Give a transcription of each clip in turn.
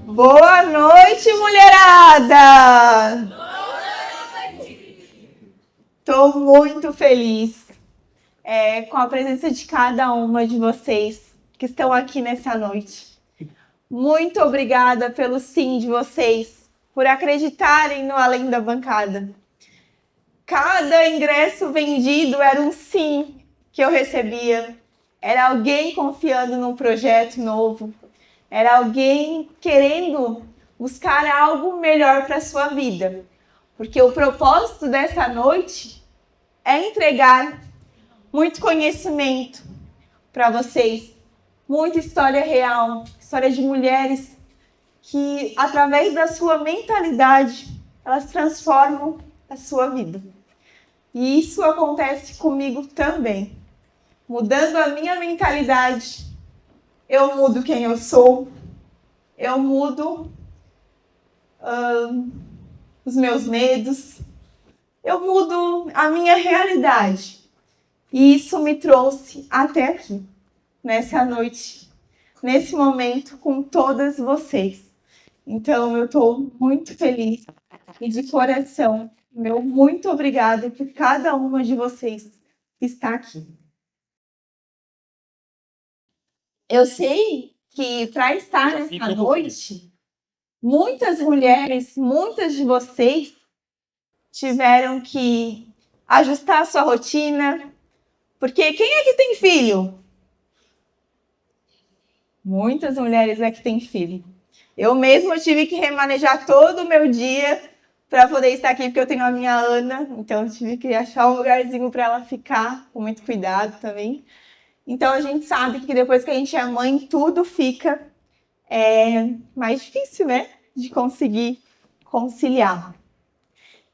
Boa noite, mulherada! Estou muito feliz com a presença de cada uma de vocês que estão aqui nessa noite. Muito obrigada pelo sim de vocês, por acreditarem no Além da Bancada. Cada ingresso vendido era um sim que eu recebia. Era alguém confiando num projeto novo. Era alguém querendo buscar algo melhor para a sua vida. Porque o propósito dessa noite é entregar muito conhecimento para vocês. Muita história real, história de mulheres que, através da sua mentalidade, elas transformam a sua vida. E isso acontece comigo também. Mudando a minha mentalidade, eu mudo quem eu sou, eu mudo os meus medos, eu mudo a minha realidade. E isso me trouxe até aqui, nessa noite, nesse momento, com todas vocês. Então, eu estou muito feliz e de coração, meu muito obrigada por cada uma de vocês que está aqui. Eu sei que para estar nessa noite, muitas mulheres, muitas de vocês tiveram que ajustar a sua rotina, porque quem é que tem filho? Muitas mulheres é que têm filho. Eu mesma tive que remanejar todo o meu dia para poder estar aqui, porque eu tenho a minha Ana, então eu tive que achar um lugarzinho para ela ficar, com muito cuidado também. Então a gente sabe que depois que a gente é mãe, tudo fica mais difícil, né? De conseguir conciliar.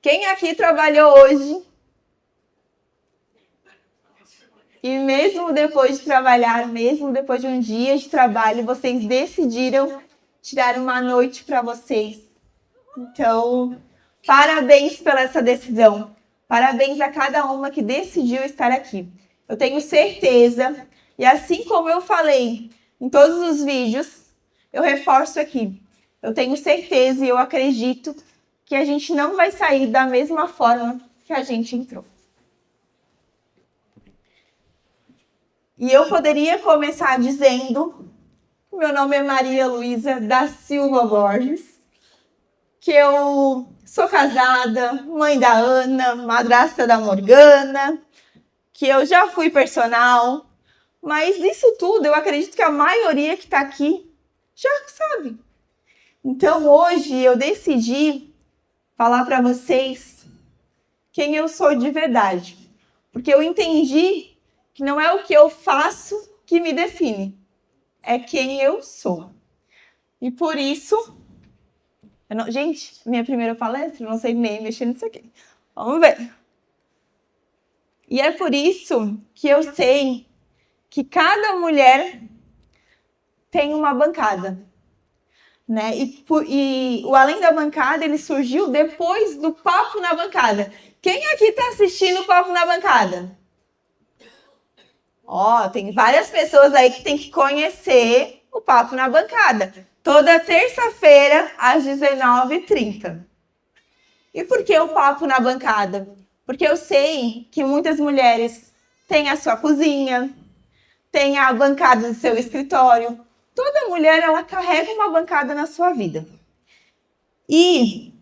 Quem aqui trabalhou hoje? E mesmo depois de trabalhar, mesmo depois de um dia de trabalho, vocês decidiram tirar uma noite para vocês. Então, parabéns pela essa decisão. Parabéns a cada uma que decidiu estar aqui. Eu tenho certeza, e assim como eu falei em todos os vídeos, eu reforço aqui. Eu tenho certeza e eu acredito que a gente não vai sair da mesma forma que a gente entrou. E eu poderia começar dizendo que meu nome é Maria Luísa da Silva Borges, que eu sou casada, mãe da Ana, madrasta da Morgana, que eu já fui personal, mas isso tudo eu acredito que a maioria que está aqui já sabe. Então hoje eu decidi falar para vocês quem eu sou de verdade, porque eu entendi que não é o que eu faço que me define, é quem eu sou. E por isso, gente, minha primeira palestra, eu não sei nem mexer nisso aqui. Vamos ver. E é por isso que eu sei que cada mulher tem uma bancada, né? E o Além da Bancada, ele surgiu depois do Papo na Bancada. Quem aqui está assistindo o Papo na Bancada? Tem várias pessoas aí que tem que conhecer o Papo na Bancada. Toda terça-feira, às 19h30. E por que o Papo na Bancada? Porque eu sei que muitas mulheres têm a sua cozinha, têm a bancada do seu escritório. Toda mulher, ela carrega uma bancada na sua vida. E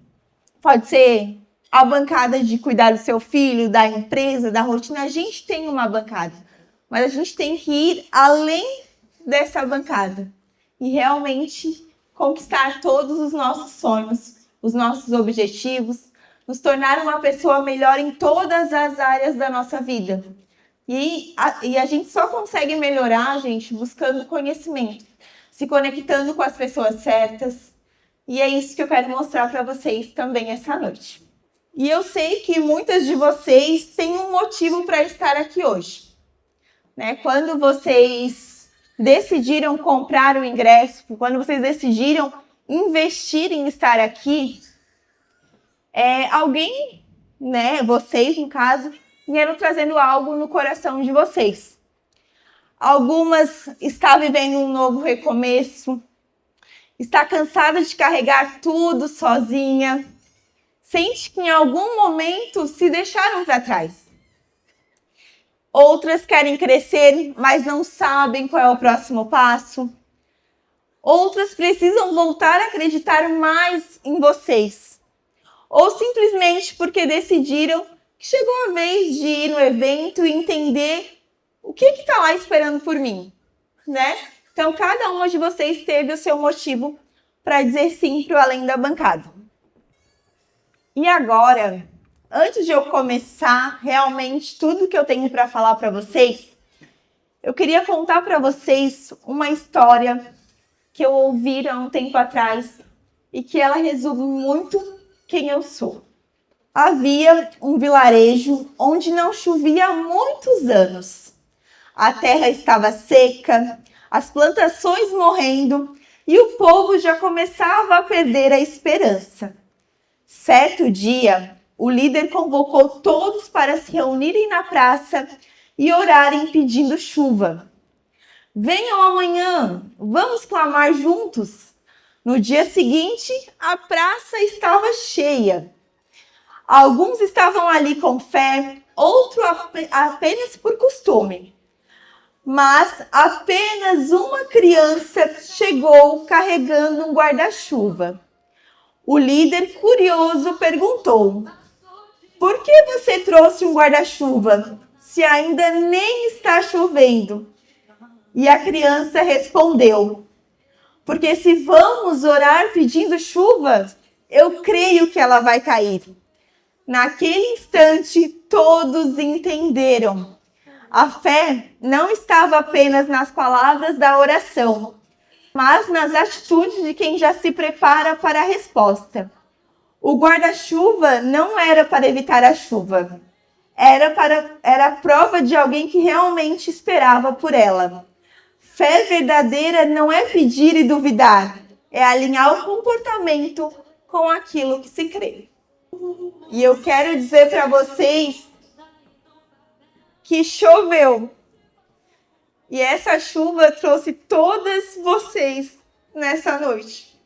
pode ser a bancada de cuidar do seu filho, da empresa, da rotina. A gente tem uma bancada. Mas a gente tem que ir além dessa bancada e realmente conquistar todos os nossos sonhos, os nossos objetivos, nos tornar uma pessoa melhor em todas as áreas da nossa vida. E a gente só consegue melhorar, gente, buscando conhecimento, se conectando com as pessoas certas. E é isso que eu quero mostrar para vocês também essa noite. E eu sei que muitas de vocês têm um motivo para estar aqui hoje. Né? Quando vocês decidiram comprar o ingresso, quando vocês decidiram investir em estar aqui, alguém, né, vocês no caso, vieram trazendo algo no coração de vocês. Algumas estão vivendo um novo recomeço Está cansada de carregar tudo sozinha? Sente que em algum momento se deixaram para trás? Outras querem crescer, mas não sabem qual é o próximo passo? Outras precisam voltar a acreditar mais em vocês. Ou simplesmente porque decidiram que chegou a vez de ir no evento e entender o que está lá esperando por mim, né? Então, cada uma de vocês teve o seu motivo para dizer sim para o Além da Bancada. E agora, antes de eu começar realmente tudo que eu tenho para falar para vocês, eu queria contar para vocês uma história que eu ouvi há um tempo atrás e que ela resume muito quem eu sou. Havia um vilarejo onde não chovia há muitos anos. A terra estava seca, as plantações morrendo e o povo já começava a perder a esperança. Certo dia, o líder convocou todos para se reunirem na praça e orarem pedindo chuva. Venham amanhã, vamos clamar juntos. No dia seguinte, a praça estava cheia. Alguns estavam ali com fé, outros apenas por costume. Mas apenas uma criança chegou carregando um guarda-chuva. O líder, curioso, perguntou: por que você trouxe um guarda-chuva se ainda nem está chovendo? E a criança respondeu: porque se vamos orar pedindo chuva, eu creio que ela vai cair. Naquele instante, todos entenderam. A fé não estava apenas nas palavras da oração, mas nas atitudes de quem já se prepara para a resposta. O guarda-chuva não era para evitar a chuva, era a prova de alguém que realmente esperava por ela. Fé verdadeira não é pedir e duvidar, é alinhar o comportamento com aquilo que se crê. E eu quero dizer para vocês que choveu. E essa chuva trouxe todas vocês nessa noite.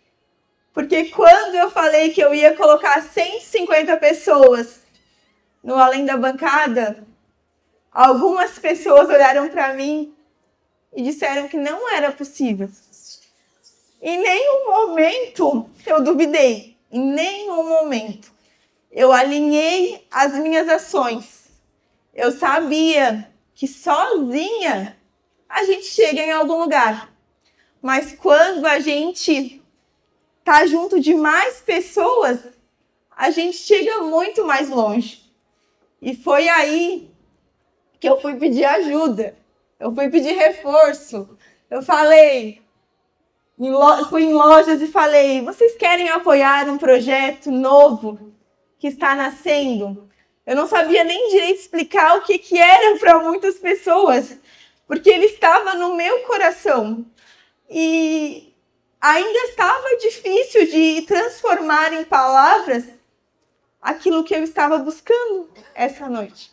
Porque quando eu falei que eu ia colocar 150 pessoas no Além da Bancada, algumas pessoas olharam para mim e disseram que não era possível. Em nenhum momento eu duvidei. Em nenhum momento. Eu alinhei as minhas ações. Eu sabia que sozinha a gente chega em algum lugar. Mas quando a gente tá junto de mais pessoas, a gente chega muito mais longe. E foi aí que eu fui pedir ajuda. Eu fui pedir reforço. Eu falei, fui em lojas e falei: vocês querem apoiar um projeto novo que está nascendo? Eu não sabia nem direito explicar o que era para muitas pessoas, porque ele estava no meu coração. E ainda estava difícil de transformar em palavras aquilo que eu estava buscando essa noite.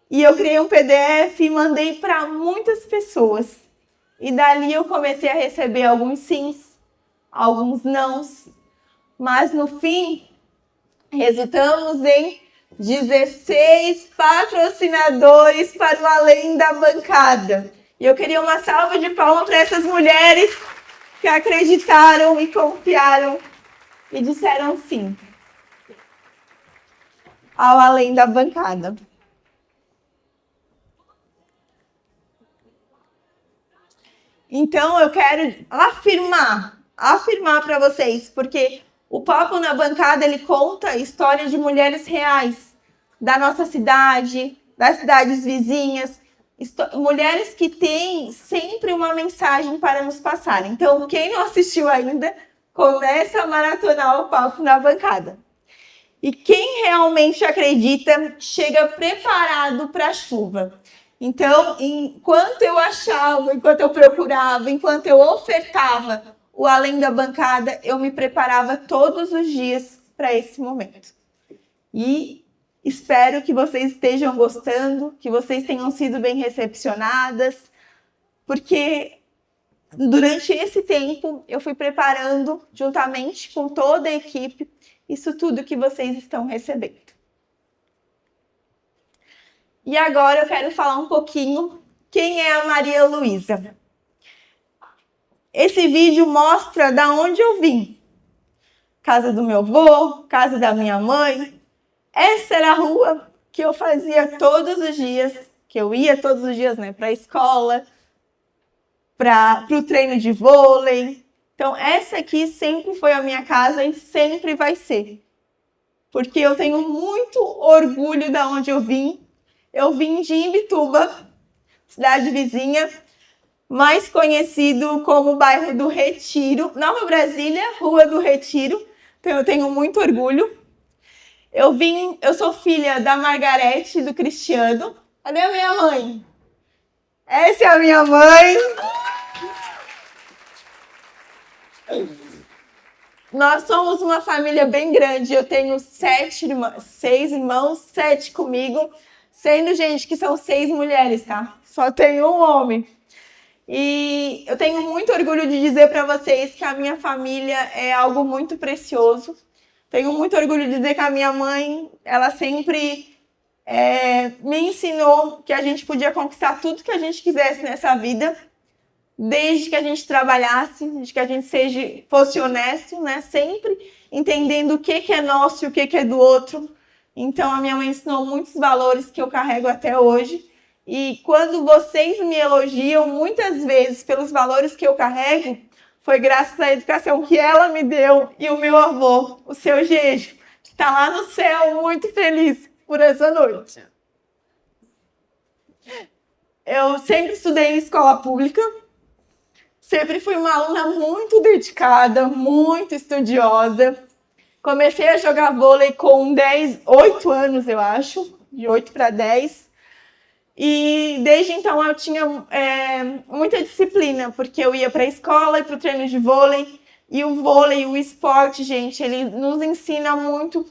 E eu criei um PDF e mandei para muitas pessoas. E dali eu comecei a receber alguns sims, alguns nãos. Mas no fim, resultamos em 16 patrocinadores para o Além da Bancada. E eu queria uma salva de palmas para essas mulheres que acreditaram e confiaram e disseram sim ao Além da Bancada. Então eu quero afirmar para vocês, porque o Papo na Bancada, ele conta a história de mulheres reais da nossa cidade, das cidades vizinhas, mulheres que têm sempre uma mensagem para nos passar. Então, quem não assistiu ainda, começa a maratonar o Papo na Bancada. E quem realmente acredita, chega preparado para a chuva. Então, enquanto eu achava, enquanto eu procurava, enquanto eu ofertava o Além da Bancada, eu me preparava todos os dias para esse momento. E espero que vocês estejam gostando, que vocês tenham sido bem recepcionadas, porque durante esse tempo, eu fui preparando, juntamente com toda a equipe, isso tudo que vocês estão recebendo. E agora eu quero falar um pouquinho quem é a Maria Luísa. Esse vídeo mostra da onde eu vim. Casa do meu avô, casa da minha mãe. Essa era a rua que eu fazia todos os dias, que eu ia todos os dias, né, para a escola, para o treino de vôlei. Então, essa aqui sempre foi a minha casa e sempre vai ser. Porque eu tenho muito orgulho de onde eu vim. Eu vim de Imbituba, cidade vizinha, mais conhecido como bairro do Retiro, Nova Brasília, Rua do Retiro. Então, eu tenho muito orgulho. Eu sou filha da Margarete e do Cristiano. Cadê a minha mãe? Essa é a minha mãe. Nós somos uma família bem grande. Eu tenho 6 irmãos, 7 comigo, sendo, gente, que são 6 mulheres, tá? Só tenho um homem. E eu tenho muito orgulho de dizer para vocês que a minha família é algo muito precioso. Tenho muito orgulho de dizer que a minha mãe, ela sempre me ensinou que a gente podia conquistar tudo que a gente quisesse nessa vida, desde que a gente trabalhasse, desde que a gente fosse honesto, né? Sempre entendendo o que é nosso e o que é do outro. Então, a minha mãe ensinou muitos valores que eu carrego até hoje. E quando vocês me elogiam, muitas vezes, pelos valores que eu carrego, foi graças à educação que ela me deu e o meu avô, o seu Gejo, que está lá no céu, muito feliz por essa noite. Eu sempre estudei em escola pública, sempre fui uma aluna muito dedicada, muito estudiosa. Comecei a jogar vôlei com 8 anos, eu acho, de 8 para 10. E desde então eu tinha muita disciplina, porque eu ia para a escola e para o treino de vôlei. E o vôlei, o esporte, gente, ele nos ensina muito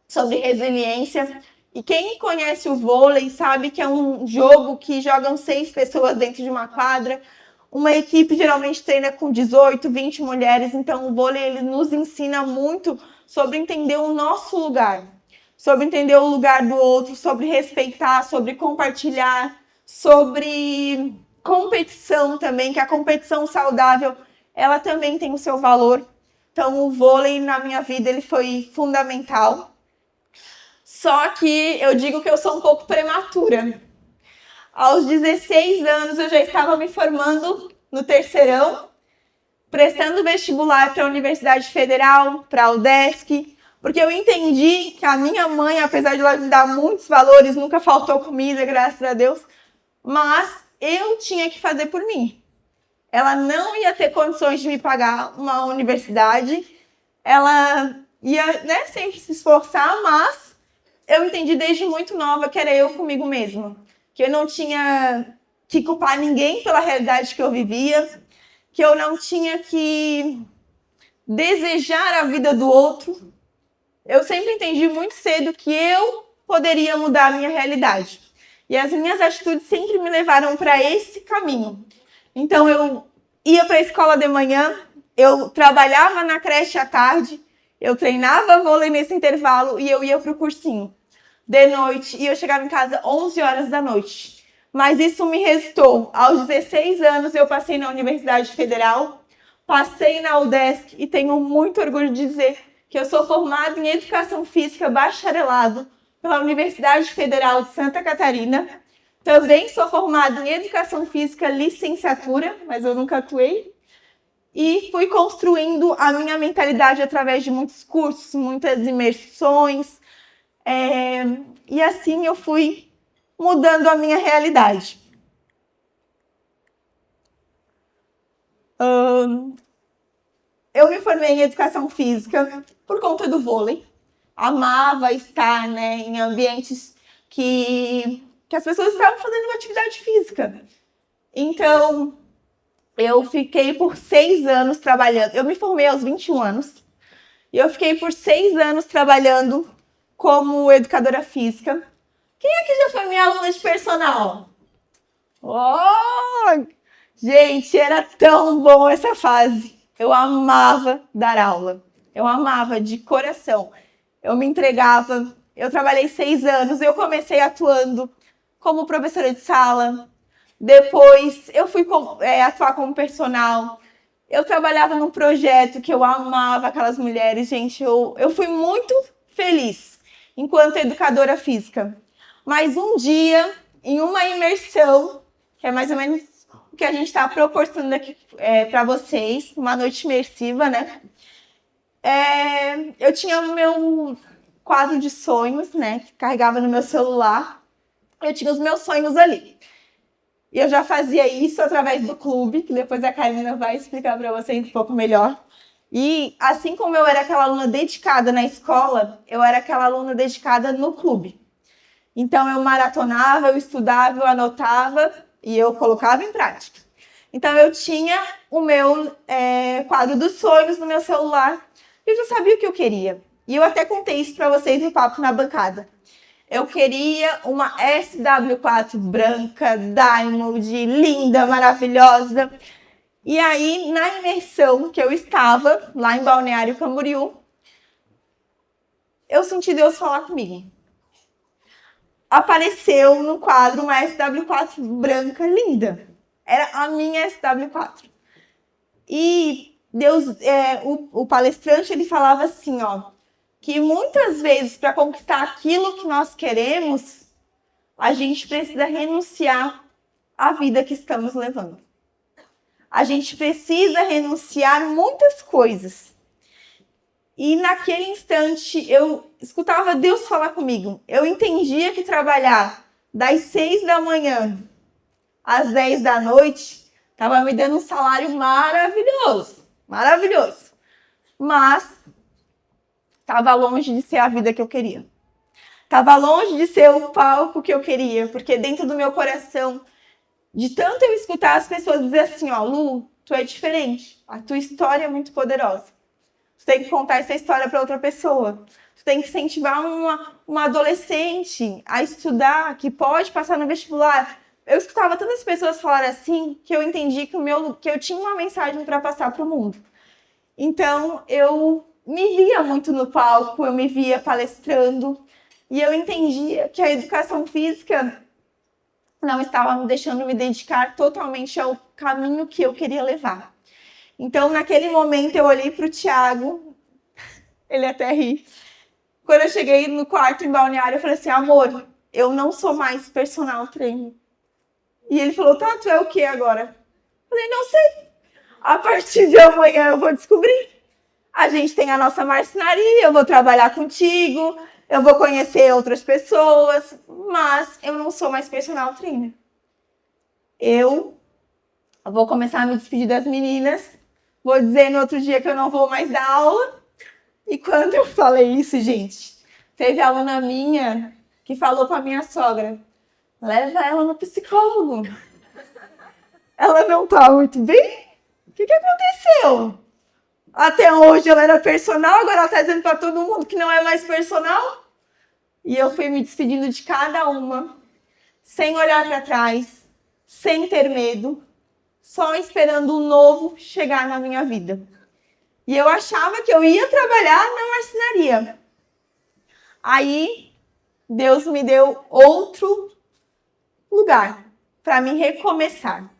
sobre resiliência. E quem conhece o vôlei sabe que é um jogo que jogam 6 pessoas dentro de uma quadra. Uma equipe geralmente treina com 18, 20 mulheres. Então o vôlei ele nos ensina muito sobre entender o nosso lugar, sobre entender o lugar do outro, sobre respeitar, sobre compartilhar, sobre competição também, que a competição saudável, ela também tem o seu valor. Então, o vôlei na minha vida ele foi fundamental. Só que eu digo que eu sou um pouco prematura. Aos 16 anos, eu já estava me formando no terceirão, prestando vestibular para a Universidade Federal, para a UDESC, porque eu entendi que a minha mãe, apesar de ela me dar muitos valores, nunca faltou comida, graças a Deus, mas eu tinha que fazer por mim. Ela não ia ter condições de me pagar uma universidade, ela ia, né, sempre se esforçar, mas eu entendi desde muito nova que era eu comigo mesma, que eu não tinha que culpar ninguém pela realidade que eu vivia, que eu não tinha que desejar a vida do outro. Eu sempre entendi muito cedo que eu poderia mudar a minha realidade. E as minhas atitudes sempre me levaram para esse caminho. Então, eu ia para a escola de manhã, eu trabalhava na creche à tarde, eu treinava vôlei nesse intervalo e eu ia para o cursinho de noite. E eu chegava em casa 11 horas da noite. Mas isso me restou. Aos 16 anos, eu passei na Universidade Federal, passei na UDESC e tenho muito orgulho de dizer que eu sou formada em Educação Física bacharelado pela Universidade Federal de Santa Catarina. Também sou formada em Educação Física licenciatura, mas eu nunca atuei. E fui construindo a minha mentalidade através de muitos cursos, muitas imersões. E assim eu fui mudando a minha realidade. Eu me formei em Educação Física por conta do vôlei. Amava estar, né, em ambientes que as pessoas estavam fazendo atividade física. Então, eu fiquei por 6 anos trabalhando. Eu me formei aos 21 anos. E eu fiquei por 6 anos trabalhando como educadora física. Quem aqui já foi minha aluna de personal? Oh! Gente, era tão bom essa fase. Eu amava dar aula. Eu amava de coração. Eu me entregava. Eu trabalhei 6 anos. Eu comecei atuando como professora de sala. Depois eu fui atuar como personal. Eu trabalhava num projeto que eu amava aquelas mulheres. Gente, eu fui muito feliz enquanto educadora física. Mas um dia, em uma imersão, que é mais ou menos o que a gente está proporcionando aqui para vocês, uma noite imersiva, né? Eu tinha o meu quadro de sonhos, né? Que carregava no meu celular. Eu tinha os meus sonhos ali. E eu já fazia isso através do clube, que depois a Karina vai explicar para vocês um pouco melhor. E assim como eu era aquela aluna dedicada na escola, eu era aquela aluna dedicada no clube. Então eu maratonava, eu estudava, eu anotava e eu colocava em prática. Então eu tinha o meu quadro dos sonhos no meu celular e eu já sabia o que eu queria. E eu até contei isso para vocês no Papo na Bancada. Eu queria uma SW4 branca, Diamond, linda, maravilhosa. E aí, na imersão que eu estava, lá em Balneário Camboriú, eu senti Deus falar comigo. Apareceu no quadro uma SW4 branca, linda. Era a minha SW4. E Deus, o palestrante, ele falava assim, ó, que muitas vezes, para conquistar aquilo que nós queremos, a gente precisa renunciar à vida que estamos levando. A gente precisa renunciar muitas coisas. E naquele instante, eu escutava Deus falar comigo. Eu entendia que trabalhar das 6 da manhã às 10 da noite estava me dando um salário maravilhoso. Maravilhoso. Mas estava longe de ser a vida que eu queria. Estava longe de ser o palco que eu queria, porque dentro do meu coração, de tanto eu escutar as pessoas dizer assim, ó, Lu, tu é diferente, a tua história é muito poderosa. Tu tem que contar essa história para outra pessoa. Tu tem que incentivar uma adolescente a estudar, que pode passar no vestibular. Eu escutava tantas pessoas falar assim, que eu entendi que eu tinha uma mensagem para passar para o mundo. Então, eu me via muito no palco, eu me via palestrando, e eu entendia que a educação física não estava me deixando me dedicar totalmente ao caminho que eu queria levar. Então, naquele momento, eu olhei para o Thiago, ele até ri. Quando eu cheguei no quarto em Balneário, eu falei assim, amor, eu não sou mais personal trainer. E ele falou, tá, tu é o que agora? Eu falei, não sei. A partir de amanhã eu vou descobrir. A gente tem a nossa marcenaria, eu vou trabalhar contigo, eu vou conhecer outras pessoas, mas eu não sou mais personal trainer. Eu vou começar a me despedir das meninas, vou dizer no outro dia que eu não vou mais dar aula. E quando eu falei isso, gente, teve aluna minha que falou com a minha sogra, leva ela no psicólogo. Ela não tá muito bem? O que aconteceu? Até hoje ela era personal, agora ela tá dizendo para todo mundo que não é mais personal. E eu fui me despedindo de cada uma, sem olhar para trás, sem ter medo, só esperando o novo chegar na minha vida. E eu achava que eu ia trabalhar na marcenaria. Aí, Deus me deu outro lugar para me recomeçar.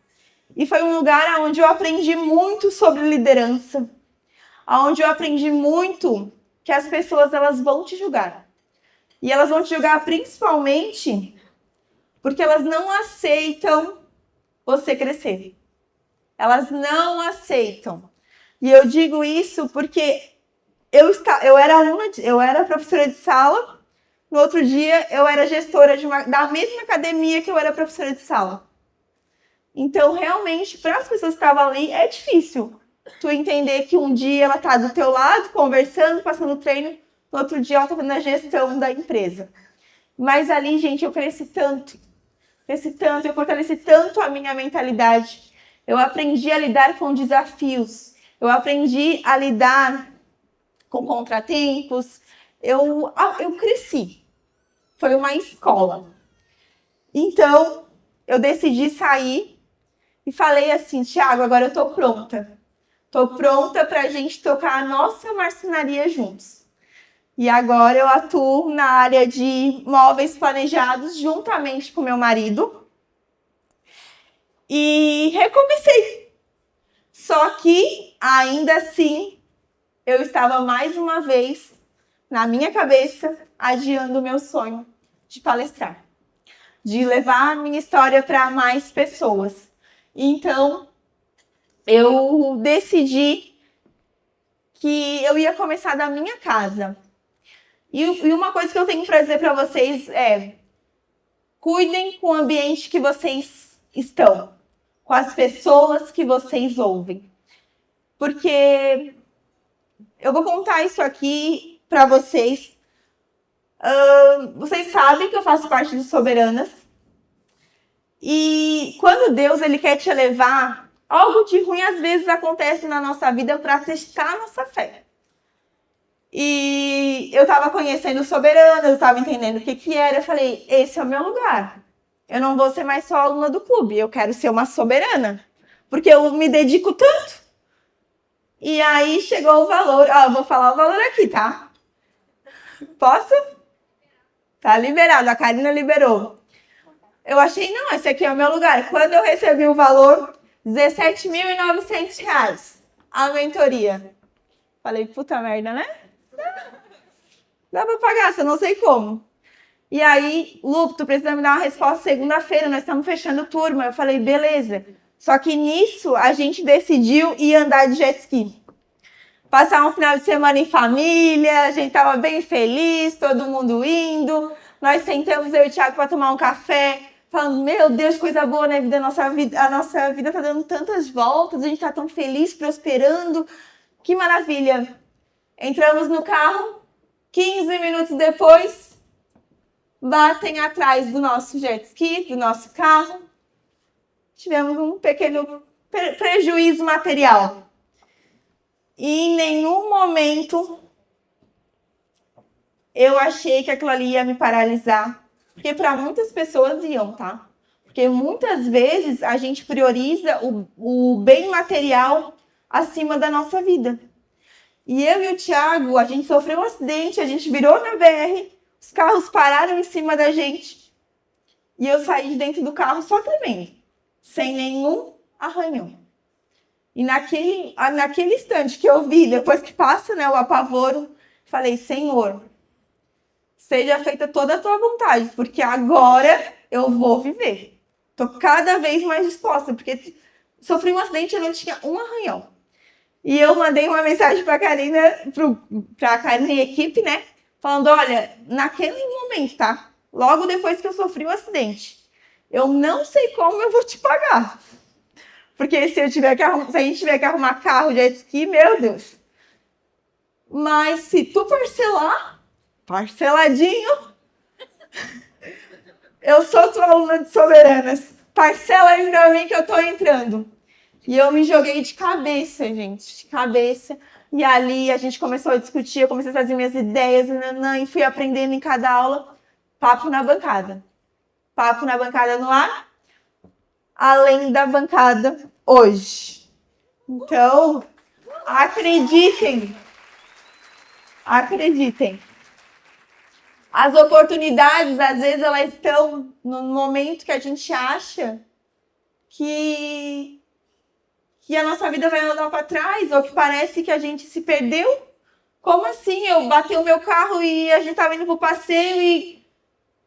E foi um lugar onde eu aprendi muito sobre liderança, onde eu aprendi muito que as pessoas elas vão te julgar. E elas vão te julgar principalmente porque elas não aceitam você crescer. Elas não aceitam. E eu digo isso porque eu era professora de sala, no outro dia eu era gestora da mesma academia que eu era professora de sala. Então, realmente, para as pessoas que estavam ali, é difícil tu entender que um dia ela está do teu lado, conversando, passando treino, no outro dia ela está fazendo a gestão da empresa. Mas ali, gente, eu cresci tanto, eu fortaleci tanto a minha mentalidade. Eu aprendi a lidar com desafios, eu aprendi a lidar com contratempos, eu cresci. Foi uma escola. Então, eu decidi sair e falei assim, Thiago, agora eu tô pronta. Tô pronta para a gente tocar a nossa marcenaria juntos. E agora eu atuo na área de móveis planejados juntamente com meu marido. E recomecei. Só que, ainda assim, eu estava mais uma vez, na minha cabeça, adiando o meu sonho de palestrar. De levar a minha história para mais pessoas. Então, eu decidi que eu ia começar da minha casa. E uma coisa que eu tenho para dizer para vocês é: cuidem com o ambiente que vocês estão, com as pessoas que vocês ouvem. Porque eu vou contar isso aqui para vocês. Vocês sabem que eu faço parte de Soberanas. E quando Deus ele quer te elevar, algo de ruim às vezes acontece na nossa vida para testar a nossa fé. E eu estava conhecendo Soberanas, eu estava entendendo o que era. Eu falei, esse é o meu lugar. Eu não vou ser mais só aluna do clube, eu quero ser uma soberana. Porque eu me dedico tanto. E aí chegou o valor. Eu vou falar o valor aqui, tá? Posso? Tá liberado, a Karina liberou. Eu achei, não, esse aqui é o meu lugar. Quando eu recebi o valor, R$17.900 a mentoria. Falei, puta merda, né? Dá pra pagar, só não sei como. E aí, Lu, tu precisa me dar uma resposta segunda-feira, nós estamos fechando turma. Eu falei, beleza. Só que nisso, a gente decidiu ir andar de jet ski. Passar um final de semana em família, a gente tava bem feliz, todo mundo indo. Nós sentamos, eu e o Thiago, para tomar um café, falando, meu Deus, coisa boa na vida, a nossa vida tá dando tantas voltas, a gente tá tão feliz, prosperando. Que maravilha. Entramos no carro, 15 minutos depois, batem atrás do nosso jet ski, do nosso carro. Tivemos um pequeno prejuízo material. E em nenhum momento eu achei que aquilo ali ia me paralisar. Porque para muitas pessoas iam, tá? Porque muitas vezes a gente prioriza o bem material acima da nossa vida. E eu e o Thiago, a gente sofreu um acidente, a gente virou na BR, os carros pararam em cima da gente. E eu saí de dentro do carro só tremendo, sem nenhum arranhão. E naquele instante que eu vi, depois que passa, né, o apavoro, falei, Senhor, seja feita toda a tua vontade, porque agora eu vou viver. Tô cada vez mais disposta, porque sofri um acidente e eu não tinha um arranhão. E eu mandei uma mensagem para a Karina, para a Karina e a equipe, né? Falando, olha, naquele momento, tá? Logo depois que eu sofri o acidente, eu não sei como eu vou te pagar. Porque se a gente tiver que arrumar carro, jet ski, meu Deus. Mas se tu parceladinho, eu sou tua aluna de Soberanas. Parcela aí pra mim que eu tô entrando. E eu me joguei de cabeça, gente, de cabeça. E ali a gente começou a discutir, eu comecei a fazer minhas ideias, e fui aprendendo em cada aula. Papo na bancada. Papo na bancada no ar. Além da bancada hoje. Então, acreditem. Acreditem. As oportunidades, às vezes, elas estão no momento que a gente acha que a nossa vida vai andar para trás, ou que parece que a gente se perdeu. Como assim? Eu bati o meu carro e a gente estava indo para o passeio e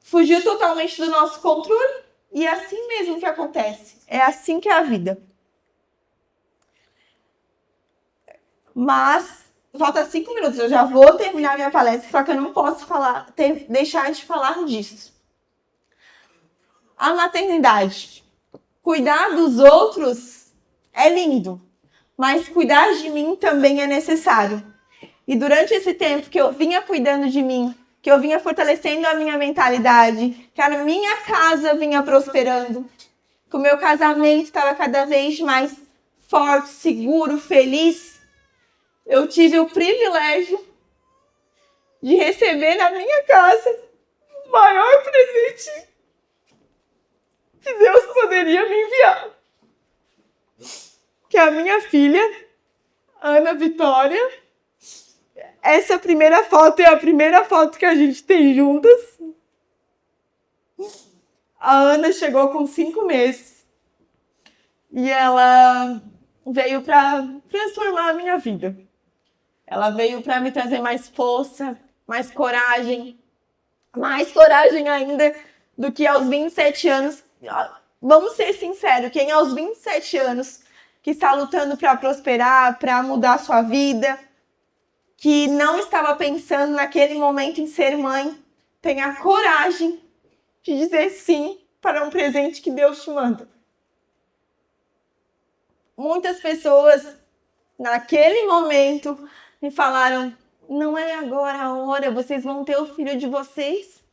fugiu totalmente do nosso controle. E é assim mesmo que acontece. É assim que é a vida. Mas, falta 5 minutos, eu já vou terminar minha palestra, só que eu não posso deixar de falar disso. A maternidade. Cuidar dos outros é lindo, mas cuidar de mim também é necessário. E durante esse tempo que eu vinha cuidando de mim, que eu vinha fortalecendo a minha mentalidade, que a minha casa vinha prosperando, que o meu casamento estava cada vez mais forte, seguro, feliz, eu tive o privilégio de receber na minha casa o maior presente que Deus poderia me enviar. que a minha filha, Ana Vitória, essa primeira foto é a primeira foto que a gente tem juntas. A Ana chegou com 5 meses e ela veio para transformar a minha vida. Ela veio para me trazer mais força, mais coragem ainda do que aos 27 anos. Vamos ser sinceros, quem aos 27 anos que está lutando para prosperar, para mudar a sua vida, que não estava pensando naquele momento em ser mãe, tem a coragem de dizer sim para um presente que Deus te manda. Muitas pessoas, naquele momento, me falaram, não é agora a hora, vocês vão ter o filho de vocês.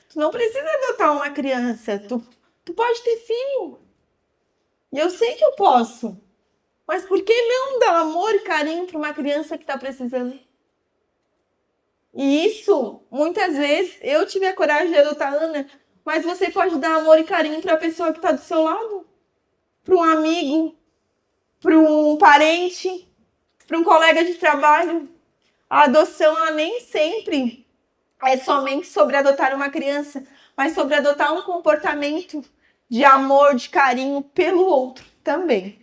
Tu não precisa adotar uma criança, tu pode ter filho. E eu sei que eu posso. Mas por que não dar amor e carinho para uma criança que está precisando? E isso, muitas vezes, eu tive a coragem de adotar a Ana, mas você pode dar amor e carinho para a pessoa que está do seu lado, para um amigo, para um parente, para um colega de trabalho. A adoção, ela nem sempre é somente sobre adotar uma criança, mas sobre adotar um comportamento de amor, de carinho pelo outro também.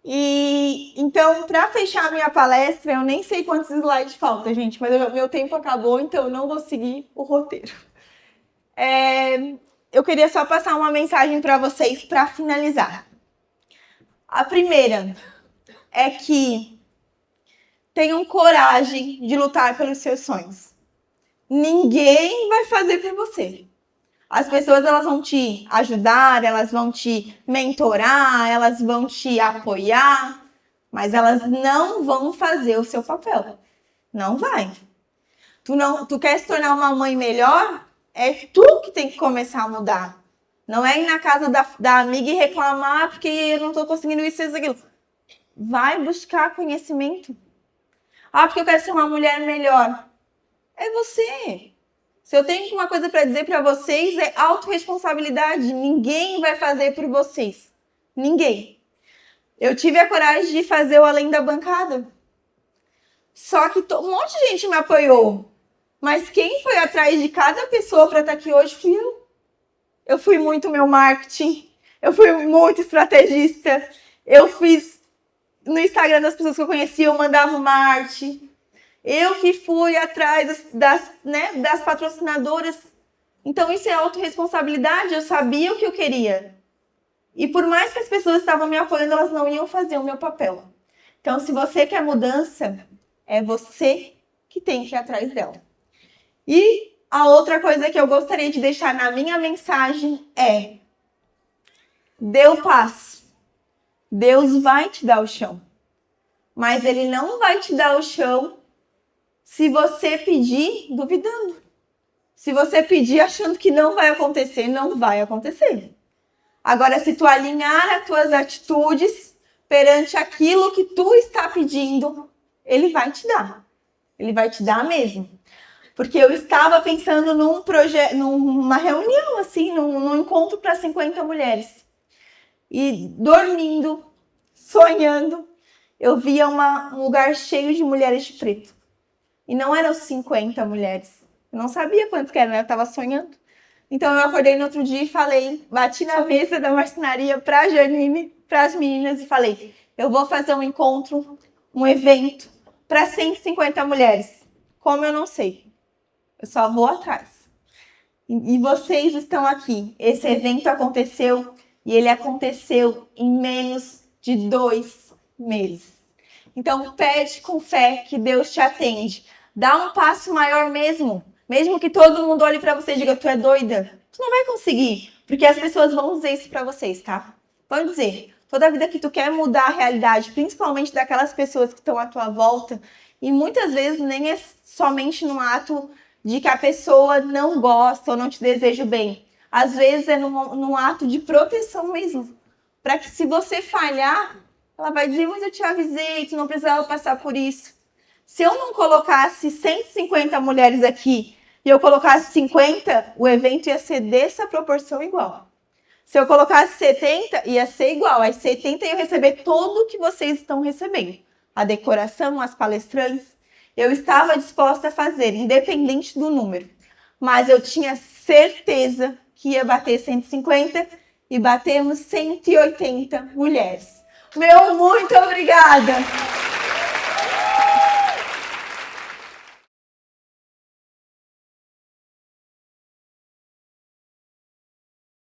E então, para fechar a minha palestra, eu nem sei quantos slides faltam, gente, mas meu tempo acabou, então eu não vou seguir o roteiro. Eu queria só passar uma mensagem para vocês para finalizar. A primeira é que tenham coragem de lutar pelos seus sonhos. Ninguém vai fazer por você. As pessoas, elas vão te ajudar, elas vão te mentorar, elas vão te apoiar, mas elas não vão fazer o seu papel. Não vai. Tu quer se tornar uma mãe melhor? É tu que tem que começar a mudar. Não é ir na casa da amiga e reclamar porque eu não estou conseguindo isso e aquilo. Vai buscar conhecimento. Ah, porque eu quero ser uma mulher melhor. É você. Se eu tenho uma coisa para dizer para vocês, é autorresponsabilidade. Ninguém vai fazer por vocês. Ninguém. Eu tive a coragem de fazer o Além da Bancada. Só que um monte de gente me apoiou. Mas quem foi atrás de cada pessoa para estar aqui hoje fui eu. Eu fui muito meu marketing. Eu fui muito estrategista. Eu fiz no Instagram das pessoas que eu conhecia, eu mandava uma arte. Eu que fui atrás das patrocinadoras. Então, isso é autorresponsabilidade. Eu sabia o que eu queria. E por mais que as pessoas estavam me apoiando, elas não iam fazer o meu papel. Então, se você quer mudança, é você que tem que ir atrás dela. E a outra coisa que eu gostaria de deixar na minha mensagem é: dê o passo. Deus vai te dar o chão. Mas Ele não vai te dar o chão se você pedir duvidando. Se você pedir achando que não vai acontecer, não vai acontecer. Agora, se tu alinhar as tuas atitudes perante aquilo que tu está pedindo, Ele vai te dar. Ele vai te dar mesmo. Porque eu estava pensando num projeto, numa reunião, assim, num encontro para 50 mulheres. E dormindo, sonhando, eu via um lugar cheio de mulheres de preto. E não eram 50 mulheres. Eu não sabia quantos que eram, né? Eu estava sonhando. Então eu acordei no outro dia e falei, bati na mesa da marcenaria para a Janine, para as meninas e falei, eu vou fazer um encontro, um evento para 150 mulheres. Como eu não sei. Eu só vou atrás. E vocês estão aqui. Esse evento aconteceu e ele aconteceu em menos de 2 meses. Então, pede com fé que Deus te atende. Dá um passo maior mesmo. Mesmo que todo mundo olhe para você e diga, tu é doida. Tu não vai conseguir. Porque as pessoas vão dizer isso para vocês, tá? Vão dizer. Toda vida que tu quer mudar a realidade, principalmente daquelas pessoas que estão à tua volta, e muitas vezes nem é somente no ato de que a pessoa não gosta ou não te deseja o bem. Às vezes é num ato de proteção mesmo. Para que se você falhar, ela vai dizer, mas eu te avisei, tu não precisava passar por isso. Se eu não colocasse 150 mulheres aqui e eu colocasse 50, o evento ia ser dessa proporção igual. Se eu colocasse 70, ia ser igual. As 70 iam receber tudo o que vocês estão recebendo. A decoração, as palestrantes. Eu estava disposta a fazer, independente do número. Mas eu tinha certeza que ia bater 150 e batemos 180 mulheres. Meu muito obrigada!